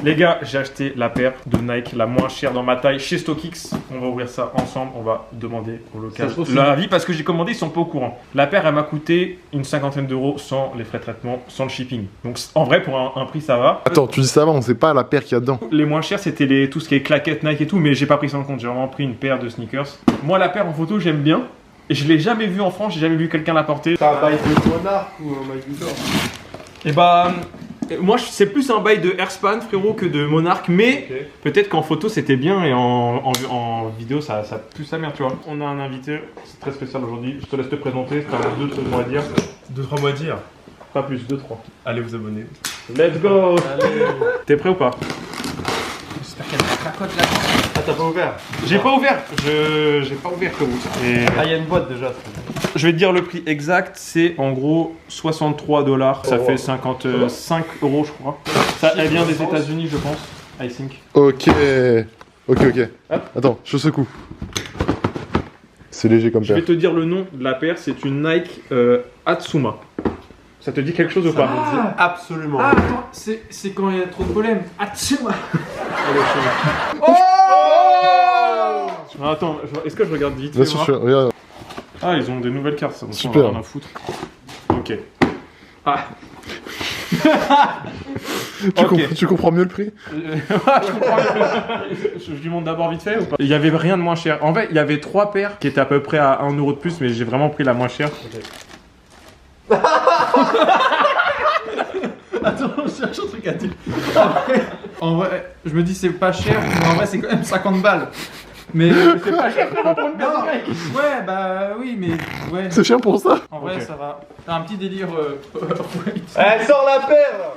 Les gars, j'ai acheté la paire de Nike la moins chère dans ma taille chez StockX. On va ouvrir ça ensemble. On va demander au local leur avis parce que j'ai commandé, ils sont pas au courant. La paire, elle m'a coûté une cinquantaine d'euros sans les frais de traitement, sans le shipping. Donc en vrai, pour un prix, ça va. Attends, tu dis ça va, on sait pas la paire qu'il y a dedans. Les moins chers, c'était tout ce qui est claquettes Nike et tout, mais j'ai pas pris ça en compte. J'ai vraiment pris une paire de sneakers. Moi, la paire en photo, j'aime bien. Et je l'ai jamais vue en France, j'ai jamais vu quelqu'un la porter. C'est un bail de Monarch ou un bail du Et bah, moi c'est plus un bail de Airspan frérot que de Monarch, mais peut-être qu'en photo c'était bien et en vidéo ça pue sa mère, tu vois. On a un invité, c'est très spécial aujourd'hui, je te laisse te présenter, si t'as 2-3 mots à dire. 2-3 mois à dire. Pas plus, 2-3. Allez vous abonner. Let's go. T'es prêt ou pas? J'espère qu'elle a cracotte là. Ah t'as pas ouvert? J'ai pas ouvert, j'ai pas ouvert frérot. Et... Ah il y a une boîte déjà. Je vais te dire le prix exact, c'est en gros 63 $, ça fait 55 euros je crois. Ça, elle vient des États-Unis je pense, I think. Ok. Ok. Hop. Attends, je secoue. C'est léger comme Je vais paire. te dire le nom de la paire, c'est une Nike Atsuma. Ça te dit quelque chose ou pas? Absolument. Ah, attends, c'est quand il y a trop de problèmes. Atchuma. Ah, attends, est-ce que je regarde vite fait, Bien sûr, voir regarde. Ah, ils ont des nouvelles cartes, ça. Super. On va rien à foutre. Ok. Ah. Tu comprends mieux le prix? Je comprends. Je lui montre d'abord vite fait ou pas? Il y avait rien de moins cher. En fait, il y avait 3 paires qui étaient à peu près à 1 euro de plus, mais j'ai vraiment pris la moins chère. Attends, je cherche un truc à dire. En vrai, je me dis c'est pas cher, mais en vrai c'est quand même 50 balles. Mais c'est pas cher pour une paire de Nike. Ouais, bah oui, mais ouais. C'est cher pour ça? En vrai, Ok. ça va. T'as un petit délire. Eh sors la paire.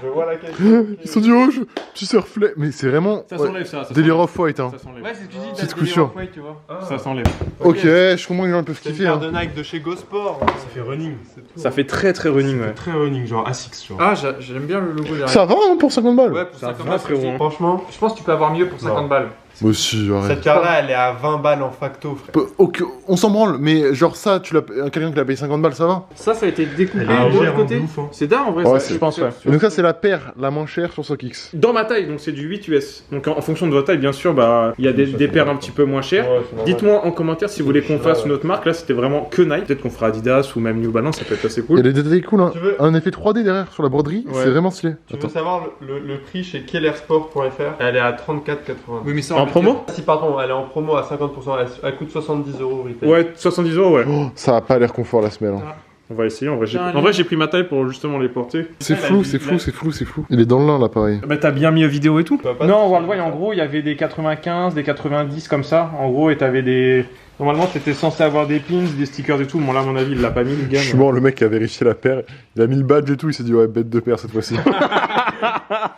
Je vois la question. Ils sont dit oh, tu sais reflet. Mais c'est vraiment. Ça ouais, s'enlève ça. délire off-white hein. Ça s'enlève. Ouais, c'est ce que tu dis. Petite t'as le délire couture. off-white, tu vois. Ça s'enlève. Ok, je comprends que les gens peuvent C'est une kiffer. paire Hein. de Nike de chez GoSport. Ça fait running, c'est tout. Ça fait très très running, ouais. très running, genre ASICS genre. Ah, j'aime bien le logo derrière. Ça va hein, pour 50 balles? Ouais, pour Ça 50 va, balles, frérot. c'est- Franchement, Je pense que tu peux avoir mieux pour 50 balles. Moi aussi, arrête. cette paire-là, elle est à 20 balles en facto, frère. Ok, on s'en branle, mais genre ça, quelqu'un qui l'a payé 50 balles, ça va? Ça a été découpé Elle est de l'autre légère, côté. de ouf, hein. C'est dingue en vrai. Ouais, ça, c'est- je pense, ouais. Et donc ça, c'est la paire la moins chère sur StockX. Dans ma taille, donc c'est du 8 US. Donc en fonction de votre taille, bien sûr, bah il y a des paires un petit peu moins chères. Dites-moi en commentaire si vous voulez qu'on fasse une autre marque. Là, c'était vraiment que Nike. Peut-être qu'on fera Adidas ou même New Balance, ça peut être assez Il y a cool. des détails cool, hein. Tu veux- Un effet 3D derrière sur la broderie, Ouais. c'est vraiment stylé. Tu veux Attends. savoir le prix chez kellersport.fr? Elle est à 34,90. Oui, mais ça, En on peut promo? Si pardon, elle est en promo à 50%, elle coûte 70 € retail. Ouais, 70 €, ouais. Oh, ça a pas l'air confort la semelle. Hein. On va essayer. En vrai, Tiens, j'ai pris ma taille pour justement les porter. C'est flou, c'est flou, c'est flou, c'est flou. Il est dans le lin là, pareil. Bah t'as bien mis vidéo et tout? Bah, pas Non, de- Worldwide en gros il y avait des 95, des 90 comme ça. En gros et t'avais des... Normalement t'étais censé avoir des pins, des stickers et tout. Bon là à mon avis il l'a pas mis le gars. Je suis mort, le mec qui a vérifié la paire, il a mis le badge et tout, il s'est dit ouais, bête de paire cette fois-ci.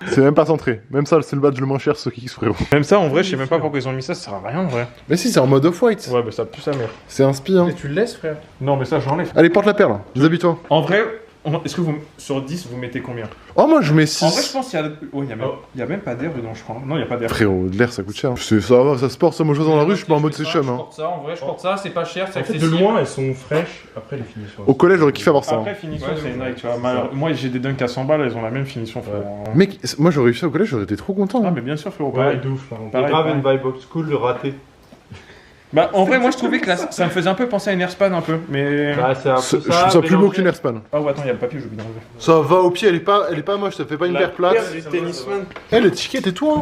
C'est même pas centré. Même ça, c'est le badge le moins cher, ce qui frérot. Même ça en vrai je sais même pas pourquoi ils ont mis ça, ça sert à rien en vrai. Mais si, c'est en mode off-white. Ouais bah ça pue sa mère. C'est un spi, hein. Et tu le laisses, frère. Non mais ça j'enlève. Allez, porte la paire là, déshabille-toi. En vrai, est-ce que vous sur 10 vous mettez combien? Oh, moi je mets En vrai je 6. pense qu'il y a... Ouais, il y a même pas d'air dedans je crois. Non il y a pas d'air. Frérot, de l'air ça coûte cher. Ça va, ça se porte, ça, moi je vois dans la rue, je suis pas en mode c'est chum. Je Hein. porte ça, en vrai, je porte ça, c'est pas cher, c'est En fait, de accessible. loin, elles sont fraîches. Après, les finitions. Au collège, j'aurais kiffé avoir ça. Après Hein. finition Ouais, c'est ouais. Nike tu vois. Moi j'ai des dunks à 100 balles, elles ont la même finition frérot. Mec, moi j'aurais eu ça au collège, j'aurais été trop content. Ah Hein. mais bien sûr frérot, Ouais, pareil. de ouf là. On Pareil, grave pareil. une vibe old school raté. Bah en vrai moi je trouvais que ça me faisait un peu penser à une Airspan un peu, mais... Bah, c'est un peu Je trouve ça. ça plus beau mélangé. qu'une Airspan. Oh attends il y a le papier, j'ai oublié d'enlever. Ça va au pied, elle est pas moche, ça fait pas une paire plate. du tennisman. Eh, l'étiquette et tout, hein.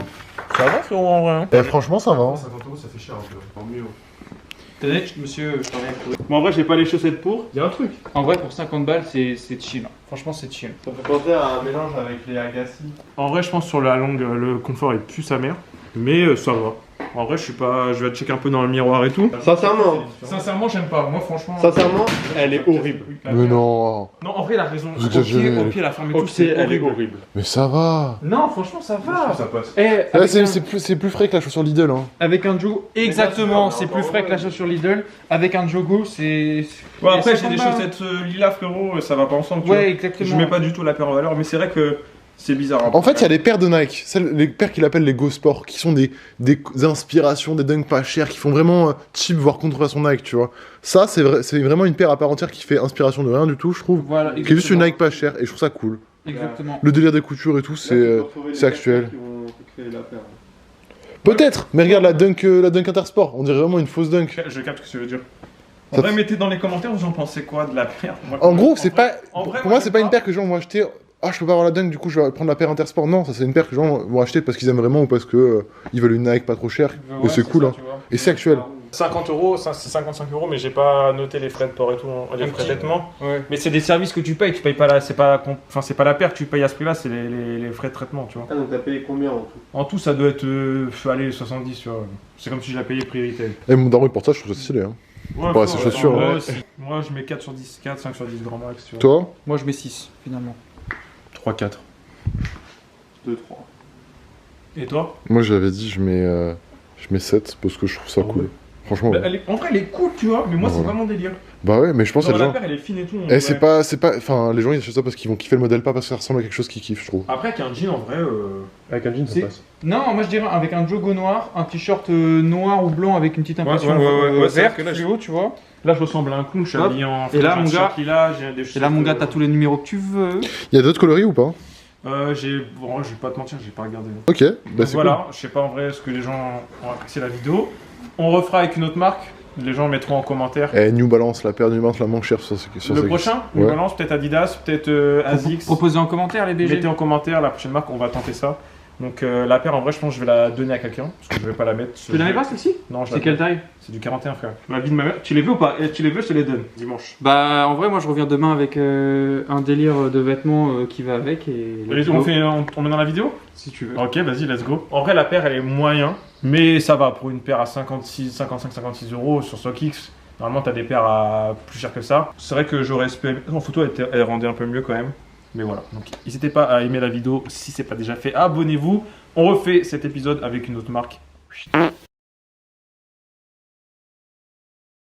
Ça va frérot en vrai hein. Eh, franchement, ça va. Hein. 50 €, ça fait cher un peu. Tant mieux. Tenez, monsieur, je t'en ai trouvé. Bon en vrai j'ai pas les chaussettes pour. Il y a un truc. En vrai, pour 50 balles, c'est chill. Franchement, c'est chill. Ça fait penser à un mélange avec les Agassi. En vrai je pense sur la longue le confort il pue sa mère. Mais ça va. En vrai je vais checker un peu dans le miroir et tout. Sincèrement j'aime pas, moi franchement... Sincèrement, elle est horrible. Mais non. Non en vrai il a raison. Vous exagérez. Au pied la forme et Au tout pied, c'est elle est horrible. horrible. Mais ça va. Non, franchement, ça va. Ça passe. Eh, Ah, avec, c'est plus frais que la chaussure Lidl. Hein. avec un jogo, exactement, bien sûr, c'est mais plus encore frais que la ouais. chaussure Lidl. Avec un jogo, c'est. Bon après j'ai 50 des balles. chaussettes lilas frérot, ça va pas ensemble tu Ouais, vois. exactement. Je mets pas du tout la paire en valeur mais c'est vrai que c'est bizarre. hein. En fait, il y a des paires de Nike, les paires qu'il appelle les Go Sport, qui sont des inspirations, des dunks pas chers, qui font vraiment cheap, voire contrefaçon Nike, tu vois. Ça, c'est vraiment une paire à part entière qui fait inspiration de rien du tout, je trouve. Voilà, Qui est juste une exactement. Nike pas chère, et je trouve ça cool. Exactement. Le délire des coutures et tout, c'est actuel. Qui vont créer la paire. Peut-être, mais regarde la dunk Intersport, on dirait vraiment une fausse dunk. Je capte ce que tu veux dire. En Ça vrai, mettez dans les commentaires, vous en pensez quoi de la paire? Moi, En gros, c'est pas. en vrai, Pour moi, c'est j'aime pas une paire que les gens vont acheter. Ah, je peux pas avoir la dunk, du coup, je vais prendre la paire Intersport. Non, ça, c'est une paire que les gens vont acheter parce qu'ils aiment vraiment ou parce que ils veulent une Nike pas trop chère. Ouais, Et c'est cool, ça, hein. tu vois. Et c'est actuel. 50 €, c'est 55 €, mais j'ai pas noté les frais de port et tout, les frais de traitement. Ouais. Mais c'est des services que tu payes pas la, c'est pas la paire que tu payes à ce prix-là, c'est les frais de traitement, tu vois. Ah, donc t'as payé combien en tout? En tout, ça doit être, allez, 70, tu vois. C'est comme si je la payais prix retail. Et mon daron, il porte ça, je trouve ça stylé, hein. Ouais, Bah, c'est chaussures, ouais, ouais. moi, je mets 4 sur 10, 4, 5 sur 10 grand max, tu vois. Toi Moi, je mets 6, finalement. 3, 4. 2, 3. Et toi? Moi, j'avais dit, je mets 7 parce que je trouve ça Ah cool. ouais. Franchement, Bah, ouais. en vrai, elle est cool, tu vois, mais moi, c'est Voilà. pas mon délire. Bah ouais, mais je pense que Genre, les la gens. paire, elle est fine et tout. Eh, c'est ouais. pas. Enfin, les gens, ils achètent ça parce qu'ils vont kiffer le modèle, pas parce que ça ressemble à quelque chose qu'ils kiffent, je trouve. Après, avec un jean, en vrai. Avec un jean, ça passe. Non, moi je dirais avec un jogo noir, un t-shirt noir ou blanc avec une petite impression ouais, c'est verte, vrai que là, fluo, tu vois. Là, je ressemble à un clown, je suis Hop. habillé en. Et là, j'ai un mon t-shirt gars- lilas, j'ai des Et là, mon gars, chaussettes, t'as tous les numéros que tu veux. Il y a d'autres coloris ou pas Bon, je vais pas te mentir, j'ai pas regardé. Ok, bah Donc c'est voilà, je sais pas en vrai ce que les gens ont apprécié la vidéo. On refera avec une autre marque. Les gens mettront en commentaire. cool. Eh, New Balance, la paire New Balance la moins chère sur Le prochain, Ouais. New Balance, peut-être Adidas, peut-être Asics. Proposez en commentaire les BG. Mettez en commentaire la prochaine marque, on va tenter ça. Donc la paire, en vrai, je pense que je vais la donner à quelqu'un parce que je vais pas la mettre. Tu l'avais pas celle-ci? Non, je C'est la quelle taille? C'est du 41, frère. La vie de ma mère. Tu les veux ou pas? Tu les veux, je te les donne dimanche. Bah en vrai moi je reviens demain avec un délire de vêtements qui va avec et... On met dans la vidéo? Si tu veux. Ok, vas-y, let's go. En vrai, la paire, elle est moyen, mais ça va pour une paire à 55-56 € sur StockX. Normalement, t'as des paires à plus cher que ça. C'est vrai que j'aurais espéré. En photo, elle rendait un peu mieux quand même. Mais voilà. Donc, n'hésitez pas à aimer la vidéo si c'est pas déjà fait. Abonnez-vous. On refait cet épisode avec une autre marque.